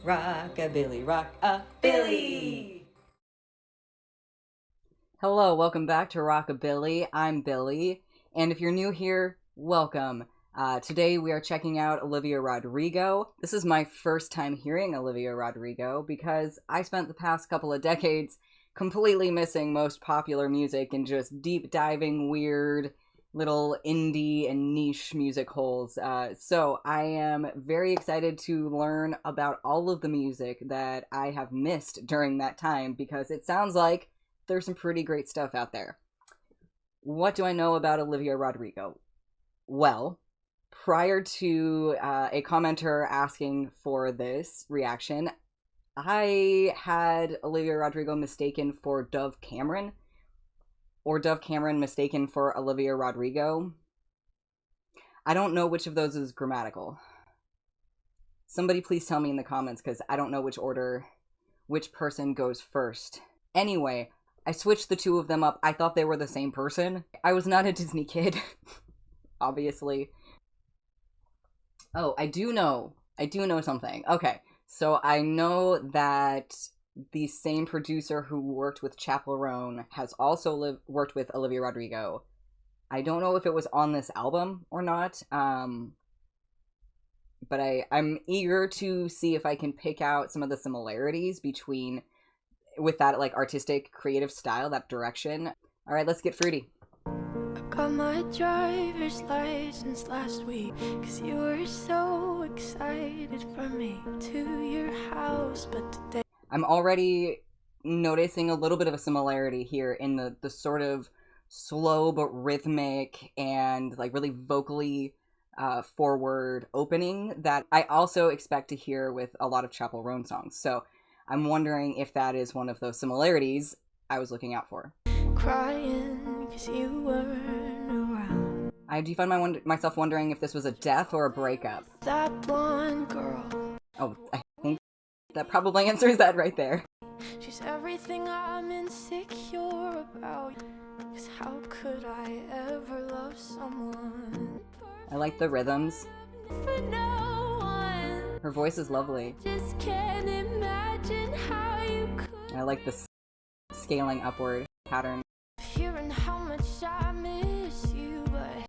Rockabilly, rockabilly! Hello, welcome back to Rockabilly. I'm Billy, and if you're new here, welcome. Today we are checking out Olivia Rodrigo. This is my first time hearing Olivia Rodrigo because I spent the past couple of decades completely missing most popular music and just deep diving weird little indie and niche music holes. So I am very excited to learn about all of the music that I have missed during that time because it sounds like there's some pretty great stuff out there. What do I know about Olivia Rodrigo? Well, prior to a commenter asking for this reaction, I had Olivia Rodrigo mistaken for Dove Cameron, or Dove Cameron mistaken for Olivia Rodrigo. I don't know which of those is grammatical. Somebody please tell me in the comments because I don't know which order which person goes first. Anyway, I switched the two of them up. I thought they were the same person. I was not a Disney kid, obviously. Oh, I do know something. Okay, so I know that the same producer who worked with Chappell Roan has also worked with Olivia Rodrigo. I don't know if it was on this album or not, but I'm eager to see if I can pick out some of the similarities between with that like artistic creative style, that direction. All right, let's get fruity. I got my driver's license last week, 'cause you were so excited for me to your house, but today I'm already noticing a little bit of a similarity here in the sort of slow but rhythmic and like really vocally forward opening that I also expect to hear with a lot of Chappell Roan songs. So I'm wondering if that is one of those similarities I was looking out for. crying 'cause you weren't around. I do find myself wondering if this was a death or a breakup. That blonde girl, Oh, I think that probably answers that right there. she's everything I'm insecure about. 'Cause how could I ever love someone I like the rhythms. for no one? Her voice is lovely. Just can't imagine how you could. I like the scaling upward pattern. Hearing how much I miss you, but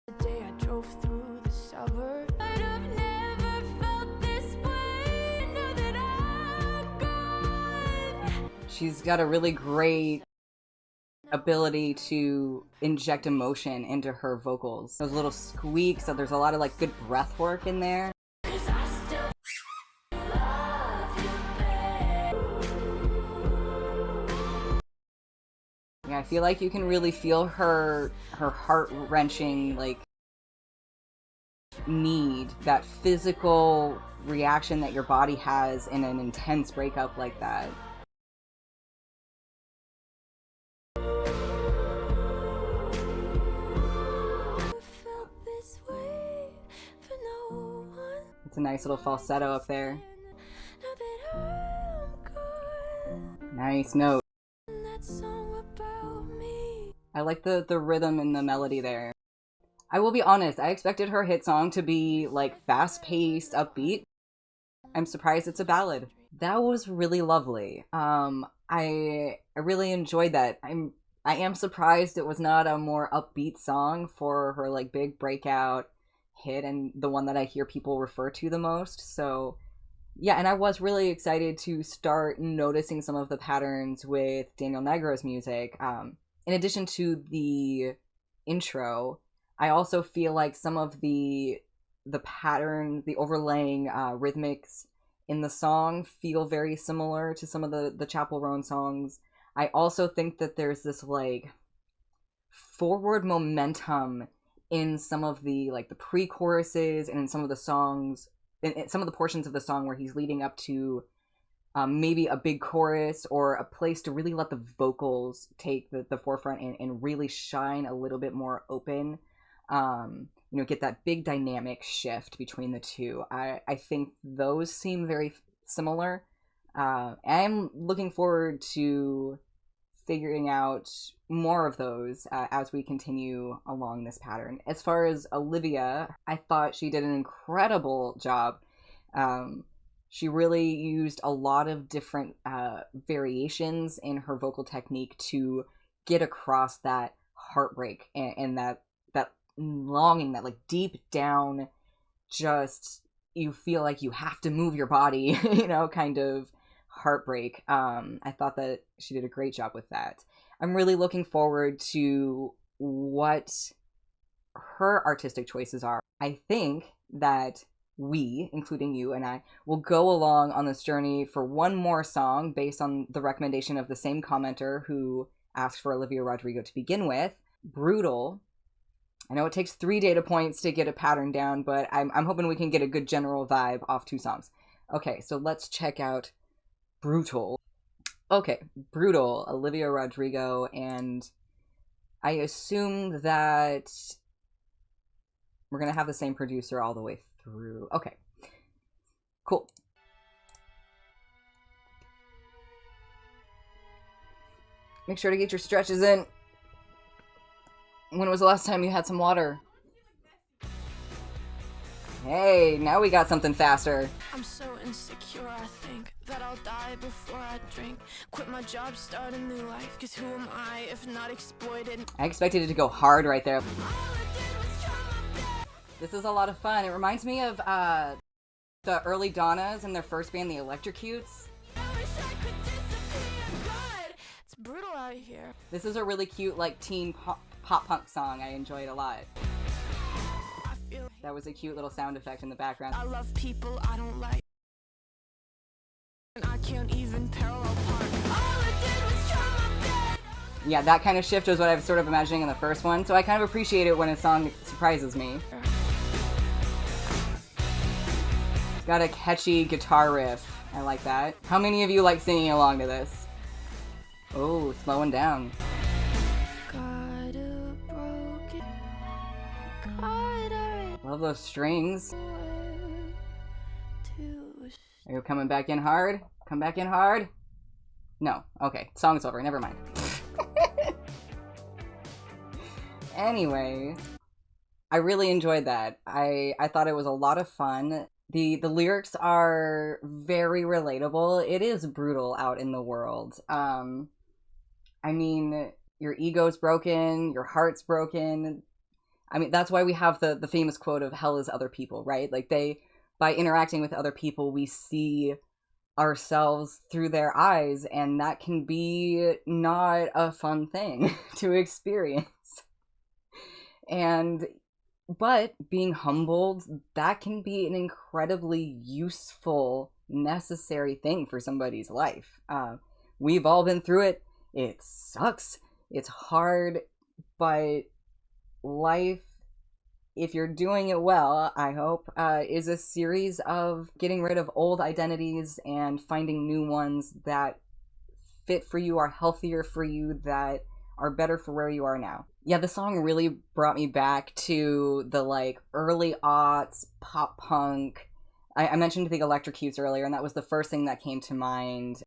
the day I drove through the suburbs, I'd have never felt this way. Now that I'm gone. She's got a really great ability to inject emotion into her vocals. Those little squeaks, so there's a lot of like good breath work in there. 'Cause I still love you, babe. Yeah, I feel like you can really feel her heart-wrenching like need, that physical reaction that your body has in an intense breakup like that. Felt this way for no one. It's a nice little falsetto up there. Now that I'm gone, Nice note. that song about me. I like the rhythm and the melody there. I will be honest, I expected her hit song to be like fast-paced, upbeat. I'm surprised it's a ballad. That was really lovely. I really enjoyed that. I am surprised it was not a more upbeat song for her like big breakout hit and the one that I hear people refer to the most. So yeah, and I was really excited to start noticing some of the patterns with Daniel Negro's music. In addition to the intro, I also feel like some of the pattern, the overlaying rhythmics in the song feel very similar to some of the Chappell Roan songs. I also think that there's this like forward momentum in some of the like the pre-choruses and in some of the songs, in some of the portions of the song where he's leading up to maybe a big chorus or a place to really let the vocals take the forefront and really shine a little bit more open. Get that big dynamic shift between the two. I think those seem very similar. I'm looking forward to figuring out more of those as we continue along this pattern. As far as Olivia, I thought she did an incredible job She really used a lot of different variations in her vocal technique to get across that heartbreak and that longing, that like deep down, just you feel like you have to move your body, kind of heartbreak. I thought that she did a great job with that. I'm really looking forward to what her artistic choices are. I think that we, including you and I, will go along on this journey for one more song based on the recommendation of the same commenter who asked for Olivia Rodrigo to begin with, Brutal. I know it takes 3 data points to get a pattern down, but I'm hoping we can get a good general vibe off 2 songs. Okay, so let's check out Brutal. Okay, Brutal, Olivia Rodrigo, and I assume that we're going to have the same producer all the way through. Okay, cool. Make sure to get your stretches in. When was the last time you had some water? Hey, now we got something faster. I'm so insecure, I think that I'll die before I drink. Quit my job, start a new life, cause who am I if not exploited? I expected it to go hard right there. This is a lot of fun. It reminds me of the early Donnas and their first band, the Electrocutes. It's brutal out here. This is a really cute, like, teen pop punk song. I enjoy it a lot. That was a cute little sound effect in the background. I love people I don't like, and I can't even parallel park. All I did was try my best. Yeah, that kind of shift was what I was sort of imagining in the first one, so I kind of appreciate it when a song surprises me. It's got a catchy guitar riff. I like that. How many of you like singing along to this? Oh, slowing down. Love those strings. Are you coming back in hard? Come back in hard? No. Okay. Song's over. Never mind. Anyway, I really enjoyed that. I thought it was a lot of fun. The lyrics are very relatable. It is brutal out in the world. I mean, your ego's broken, your heart's broken. I mean, that's why we have the famous quote of hell is other people, right? Like by interacting with other people, we see ourselves through their eyes, and that can be not a fun thing to experience. But being humbled, that can be an incredibly useful, necessary thing for somebody's life. We've all been through it. It sucks. It's hard, but life, if you're doing it well, I hope, is a series of getting rid of old identities and finding new ones that fit for you, are healthier for you, that are better for where you are now. Yeah, the song really brought me back to the like early aughts pop punk. I mentioned the Electrocutes earlier, and that was the first thing that came to mind.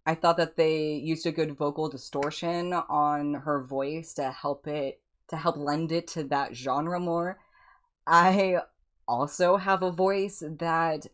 I thought that they used a good vocal distortion on her voice to help lend it to that genre more. I also have a voice that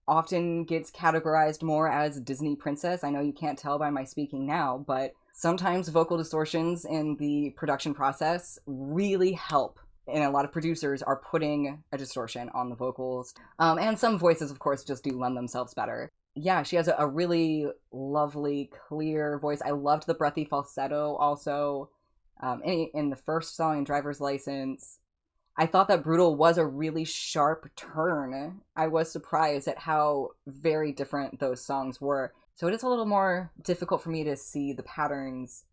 often gets categorized more as Disney princess. I know you can't tell by my speaking now, but sometimes vocal distortions in the production process really help. And a lot of producers are putting a distortion on the vocals. And some voices, of course, just do lend themselves better. Yeah, she has a really lovely, clear voice. I loved the breathy falsetto also in the first song, in Driver's License. I thought that Brutal was a really sharp turn. I was surprised at how very different those songs were. So it is a little more difficult for me to see the patterns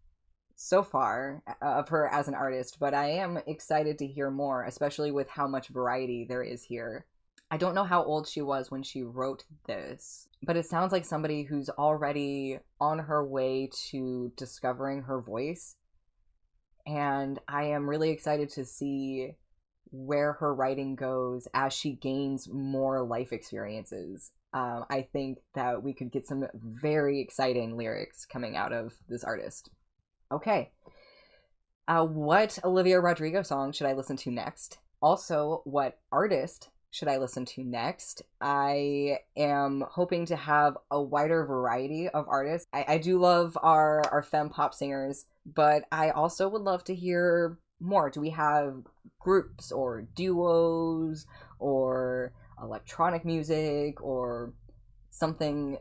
so far of her as an artist, but I am excited to hear more, especially with how much variety there is here. I don't know how old she was when she wrote this, but it sounds like somebody who's already on her way to discovering her voice. And I am really excited to see where her writing goes as she gains more life experiences. I think that we could get some very exciting lyrics coming out of this artist. Okay. What Olivia Rodrigo song should I listen to next? Also, what artist should I listen to next? I am hoping to have a wider variety of artists. I do love our femme pop singers, but I also would love to hear more. Do we have groups or duos or electronic music or something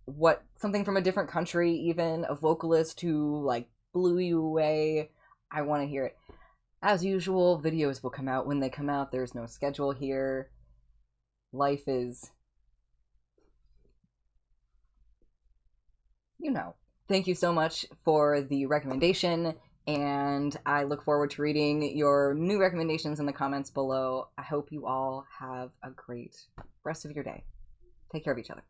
from a different country, even a vocalist who like blew you away? I want to hear it. As usual, videos will come out when they come out. There's no schedule here. Life is, you know. Thank you so much for the recommendation, and I look forward to reading your new recommendations in the comments below. I hope you all have a great rest of your day. Take care of each other.